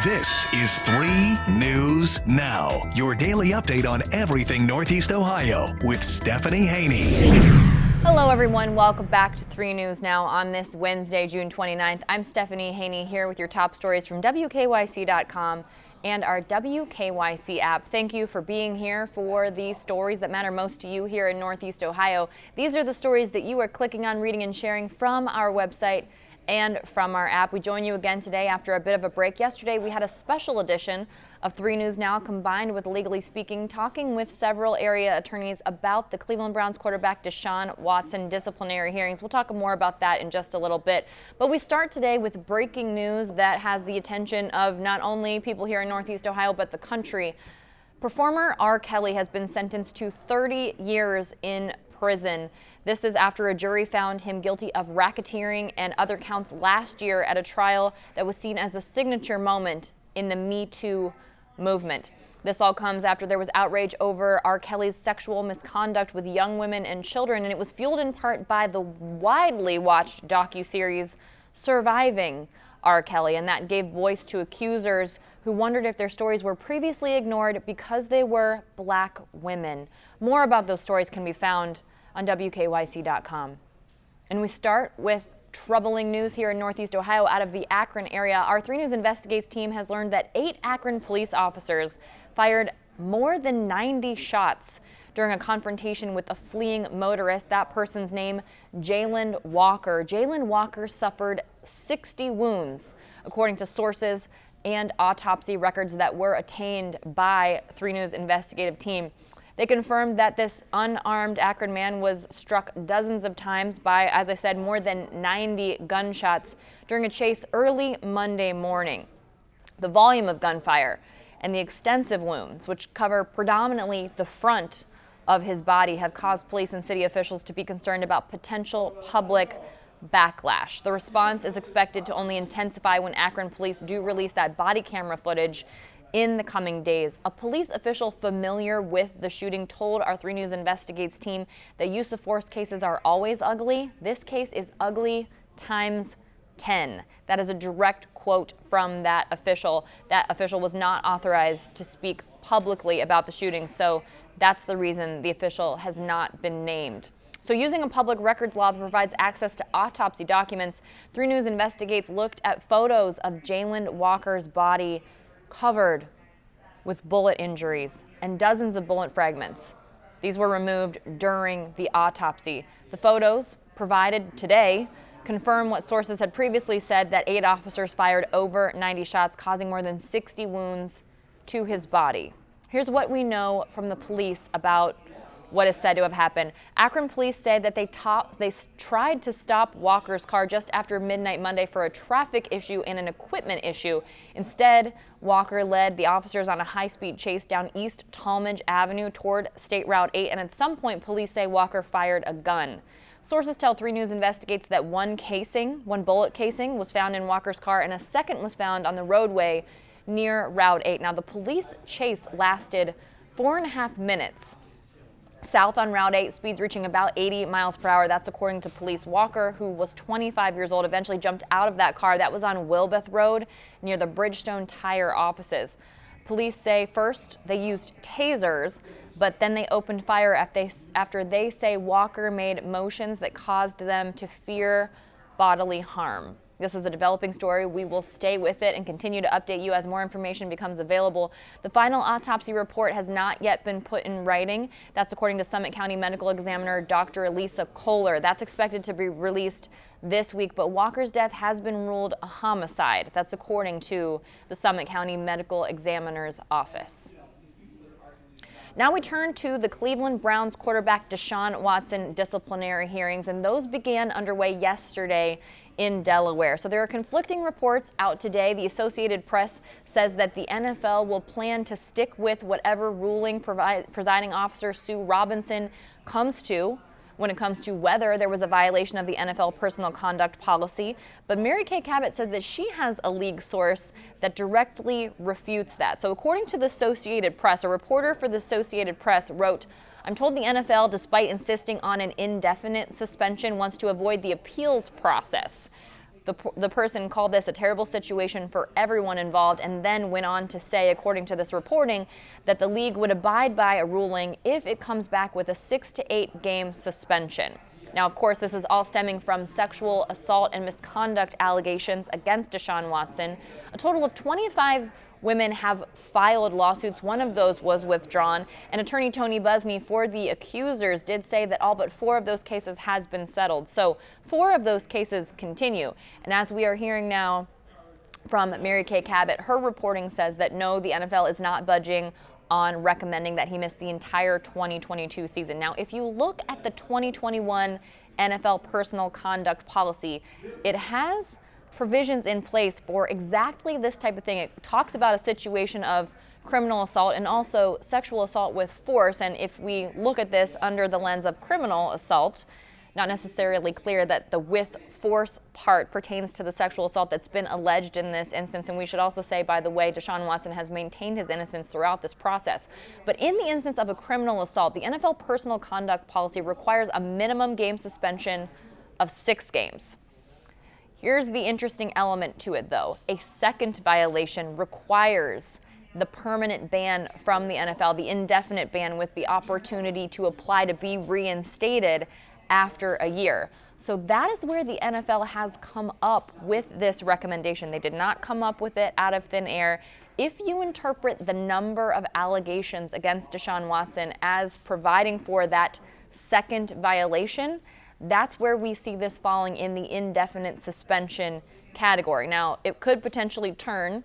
This is 3 News Now, your daily update on everything Northeast Ohio with Stephanie Haney. Hello everyone, welcome back to 3 News Now on this Wednesday, June 29th. I'm Stephanie Haney here with your top stories from WKYC.com and our WKYC app. Thank you for being here for the stories that matter most to you here in Northeast Ohio. These are the stories that you are clicking on, reading, and sharing from our website and from our app. We join you again today after a bit of a break. Yesterday we had a special edition of 3 News Now combined with Legally Speaking, talking with several area attorneys about the Cleveland Browns quarterback Deshaun Watson disciplinary hearings. We'll talk more about that in just a little bit. But we start today with breaking news that has the attention of not only people here in Northeast Ohio, but the country. Performer R. Kelly has been sentenced to 30 years in prison. This is after a jury found him guilty of racketeering and other counts last year at a trial that was seen as a signature moment in the Me Too movement. This all comes after there was outrage over R. Kelly's sexual misconduct with young women and children, and it was fueled in part by the widely watched docuseries Surviving R. Kelly, and that gave voice to accusers who wondered if their stories were previously ignored because they were Black women. More about those stories can be found on WKYC.com. And we start with troubling news here in Northeast Ohio out of the Akron area. Our 3 News Investigates team has learned that 8 Akron police officers fired more than 90 shots during a confrontation with a fleeing motorist. That person's name, Jalen Walker. Jalen Walker suffered 60 wounds, according to sources and autopsy records that were attained by 3 News investigative team. They confirmed that this unarmed Akron man was struck dozens of times by, as I said, more than 90 gunshots during a chase early Monday morning. The volume of gunfire and the extensive wounds, which cover predominantly the front of his body, have caused police and city officials to be concerned about potential public backlash. The response is expected to only intensify when Akron police do release that body camera footage in the coming days. A police official familiar with the shooting told our 3 News Investigates team that use of force cases are always ugly. This case is ugly times 10. That is a direct quote from that official. That official was not authorized to speak publicly about the shooting, so that's the reason the official has not been named. So using a public records law that provides access to autopsy documents, 3 News Investigates looked at photos of Jalen Walker's body covered with bullet injuries and dozens of bullet fragments. These were removed during the autopsy. The photos provided today confirm what sources had previously said, that 8 officers fired over 90 shots, causing more than 60 wounds to his body. Here's what we know from the police about what is said to have happened. Akron police say that they tried to stop Walker's car just after midnight Monday for a traffic issue and an equipment issue. Instead, Walker led the officers on a high-speed chase down East Talmadge Avenue toward State Route 8, and at some point, police say Walker fired a gun. Sources tell 3 News Investigates that one bullet casing was found in Walker's car, and a second was found on the roadway near Route 8. Now, the police chase lasted 4.5 minutes. South on Route 8, speeds reaching about 80 miles per hour. That's according to police. Walker, who was 25 years old, eventually jumped out of that car. That was on Wilbeth Road near the Bridgestone Tire offices. Police say first they used tasers, but then they opened fire after they say Walker made motions that caused them to fear bodily harm. This is a developing story. We will stay with it and continue to update you as more information becomes available. The final autopsy report has not yet been put in writing. That's according to Summit County Medical Examiner Dr. Lisa Kohler. That's expected to be released this week, but Walker's death has been ruled a homicide. That's according to the Summit County Medical Examiner's office. Now we turn to the Cleveland Browns quarterback Deshaun Watson disciplinary hearings, and those began underway yesterday in Delaware. So there are conflicting reports out today. The Associated Press says that the NFL will plan to stick with whatever ruling presiding officer Sue Robinson comes to when it comes to whether there was a violation of the NFL personal conduct policy. But Mary Kay Cabot said that she has a league source that directly refutes that. So according to the Associated Press, a reporter for the Associated Press wrote, "I'm told the NFL, despite insisting on an indefinite suspension, wants to avoid the appeals process. The person called this a terrible situation for everyone involved, and then went on to say, according to this reporting, that the league would abide by a ruling if it comes back with a 6 to 8 game suspension. Now, of course, this is all stemming from sexual assault and misconduct allegations against Deshaun Watson. A total of 25 women have filed lawsuits. One of those was withdrawn, and attorney Tony Busney for the accusers did say that all but 4 of those cases has been settled. So 4 of those cases continue. And as we are hearing now from Mary Kay Cabot, her reporting says that no, the NFL is not budging on recommending that he miss the entire 2022 season. Now, if you look at the 2021 NFL personal conduct policy, it has provisions in place for exactly this type of thing. It talks about a situation of criminal assault and also sexual assault with force. And if we look at this under the lens of criminal assault, not necessarily clear that the with force part pertains to the sexual assault that's been alleged in this instance. And we should also say, by the way, Deshaun Watson has maintained his innocence throughout this process. But in the instance of a criminal assault, the NFL personal conduct policy requires a minimum game suspension of 6 games. Here's the interesting element to it, though. A second violation requires the permanent ban from the NFL, the indefinite ban with the opportunity to apply to be reinstated after a year. So that is where the NFL has come up with this recommendation. They did not come up with it out of thin air. If you interpret the number of allegations against Deshaun Watson as providing for that second violation, that's where we see this falling in the indefinite suspension category. Now, it could potentially turn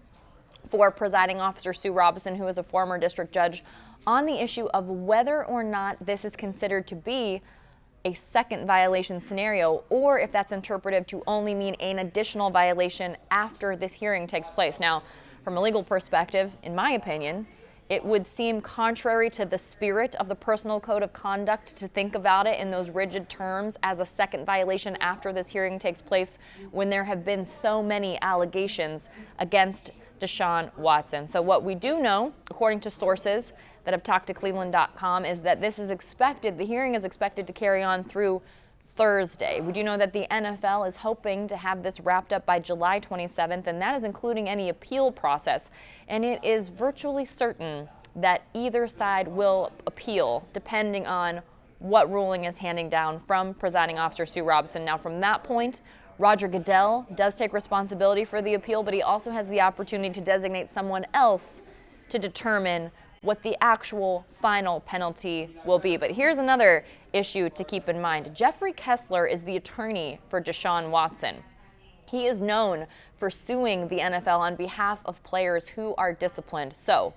for presiding officer Sue Robinson, who is a former district judge, on the issue of whether or not this is considered to be a second violation scenario, or if that's interpreted to only mean an additional violation after this hearing takes place. Now, from a legal perspective, in my opinion, it would seem contrary to the spirit of the personal code of conduct to think about it in those rigid terms as a second violation after this hearing takes place, when there have been so many allegations against Deshaun Watson. So what we do know, according to sources that have talked to Cleveland.com, is that this is expected, the hearing is expected to carry on through Thursday. We do know that the NFL is hoping to have this wrapped up by July 27th, and that is including any appeal process. And it is virtually certain that either side will appeal, depending on what ruling is handing down from presiding officer Sue Robinson. Now, from that point, Roger Goodell does take responsibility for the appeal, but he also has the opportunity to designate someone else to determine what the actual final penalty will be. But here's another issue to keep in mind. Jeffrey Kessler is the attorney for Deshaun Watson. He is known for suing the NFL on behalf of players who are disciplined. So,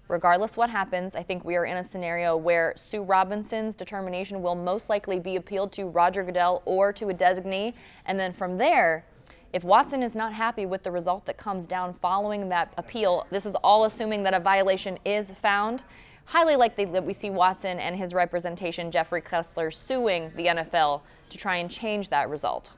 regardless what happens, I think we are in a scenario where Sue Robinson's determination will most likely be appealed to Roger Goodell or to a designee. And then from there, if Watson is not happy with the result that comes down following that appeal, this is all assuming that a violation is found, highly likely that we see Watson and his representation, Jeffrey Kessler, suing the NFL to try and change that result.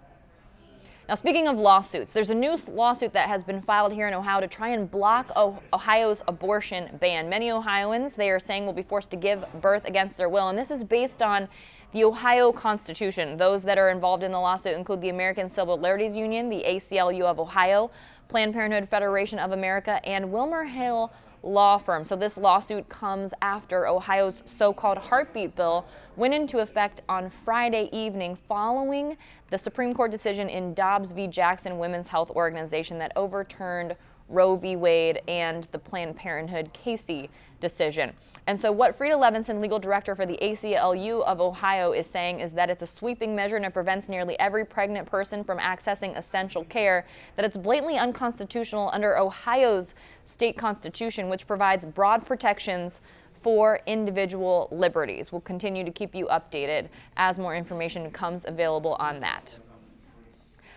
Now, speaking of lawsuits, there's a new lawsuit that has been filed here in Ohio to try and block Ohio's abortion ban. Many Ohioans, they are saying, will be forced to give birth against their will, and this is based on the Ohio Constitution. Those that are involved in the lawsuit include the American Civil Liberties Union, the ACLU of Ohio, Planned Parenthood Federation of America, and Wilmer Hill Law Firm. So this lawsuit comes after Ohio's so-called heartbeat bill went into effect on Friday evening following the Supreme Court decision in Dobbs v. Jackson Women's Health Organization that overturned Roe v. Wade and the Planned Parenthood Casey decision. And so what Frida Levinson, legal director for the ACLU of Ohio, is saying is that it's a sweeping measure and it prevents nearly every pregnant person from accessing essential care, that it's blatantly unconstitutional under Ohio's state constitution, which provides broad protections for individual liberties. We'll continue to keep you updated as more information becomes available on that.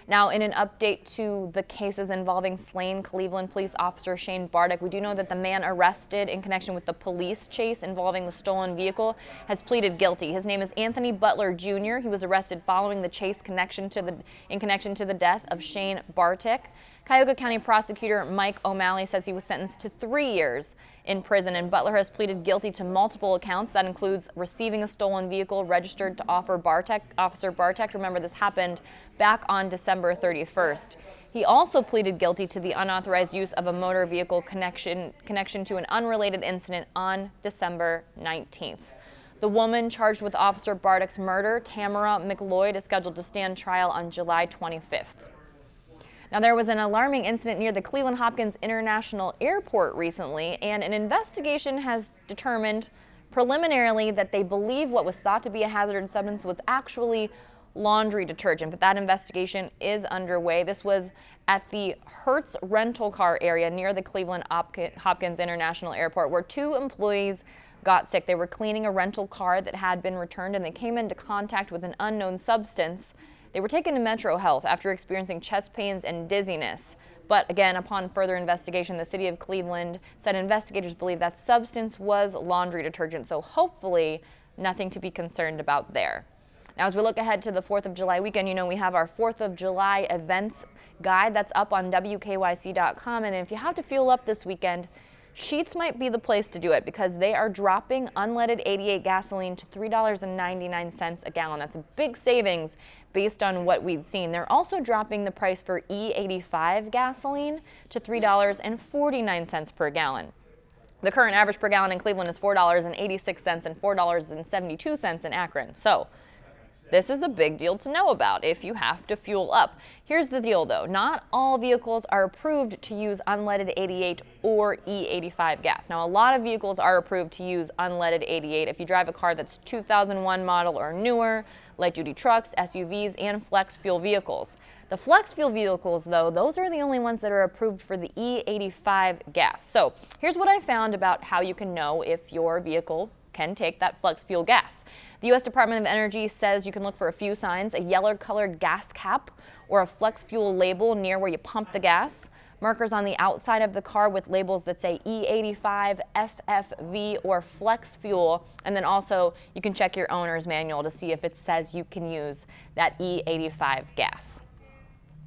Now, in an update to the cases involving slain Cleveland police officer Shane Bardick, we do know that the man arrested in connection with the police chase involving the stolen vehicle has pleaded guilty. His name is Anthony Butler Jr. He was arrested following the chase in connection to the death of Shane Bardick. Cuyahoga County prosecutor Mike O'Malley says he was sentenced to 3 years in prison, and Butler has pleaded guilty to multiple accounts. That includes receiving a stolen vehicle registered to Officer Bartek. Remember, this happened back on December 31st. He also pleaded guilty to the unauthorized use of a motor vehicle connection to an unrelated incident on December 19th. The woman charged with Officer Bartek's murder, Tamara McLeod, is scheduled to stand trial on July 25th. Now, there was an alarming incident near the Cleveland Hopkins International Airport recently, and an investigation has determined preliminarily that they believe what was thought to be a hazardous substance was actually laundry detergent, but that investigation is underway. This was at the Hertz rental car area near the Cleveland Hopkins International Airport, where 2 employees got sick. They were cleaning a rental car that had been returned, and they came into contact with an unknown substance. They were taken to Metro Health after experiencing chest pains and dizziness. But again, upon further investigation, the city of Cleveland said investigators believe that substance was laundry detergent, so hopefully nothing to be concerned about there. Now, as we look ahead to the 4th of July weekend, you know, we have our 4th of July events guide that's up on WKYC.com. And if you have to fuel up this weekend, Sheetz might be the place to do it because they are dropping unleaded 88 gasoline to $3.99 a gallon. That's a big savings based on what we've seen. They're also dropping the price for E85 gasoline to $3.49 per gallon. The current average per gallon in Cleveland is $4.86 and $4.72 in Akron. So this is a big deal to know about if you have to fuel up. Here's the deal, though. Not all vehicles are approved to use unleaded 88 or E85 gas. Now, a lot of vehicles are approved to use unleaded 88 if you drive a car that's 2001 model or newer, light-duty trucks, SUVs, and flex fuel vehicles. The flex fuel vehicles, though, those are the only ones that are approved for the E85 gas. So here's what I found about how you can know if your vehicle can take that flex fuel gas. The U.S. Department of Energy says you can look for a few signs: a yellow-colored gas cap or a flex fuel label near where you pump the gas, markers on the outside of the car with labels that say E85, FFV, or flex fuel, and then also you can check your owner's manual to see if it says you can use that E85 gas.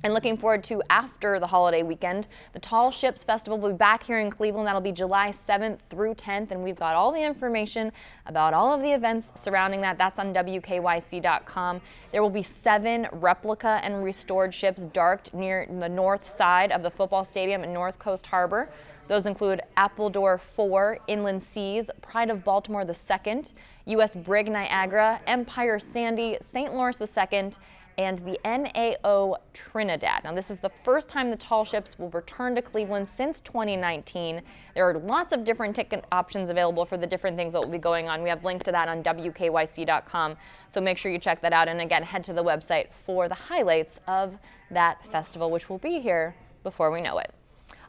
And looking forward to after the holiday weekend, the Tall Ships Festival will be back here in Cleveland. That'll be July 7th through 10th, and we've got all the information about all of the events surrounding that. That's on WKYC.com. There will be 7 replica and restored ships docked near the north side of the football stadium in North Coast Harbor. Those include Appledore 4, Inland Seas, Pride of Baltimore II, U.S. Brig Niagara, Empire Sandy, St. Lawrence II, and the NAO Trinidad. Now, this is the first time the tall ships will return to Cleveland since 2019. There are lots of different ticket options available for the different things that will be going on. We have links to that on WKYC.com, so make sure you check that out. And again, head to the website for the highlights of that festival, which will be here before we know it.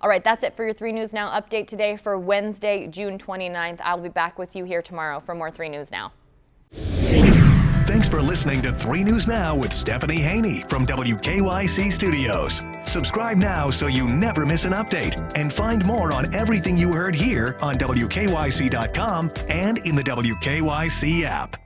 All right, that's it for your 3 News Now update today for Wednesday, June 29th. I'll be back with you here tomorrow for more 3 News Now. Thanks for listening to 3 News Now with Stephanie Haney from WKYC Studios. Subscribe now so you never miss an update, and find more on everything you heard here on WKYC.com and in the WKYC app.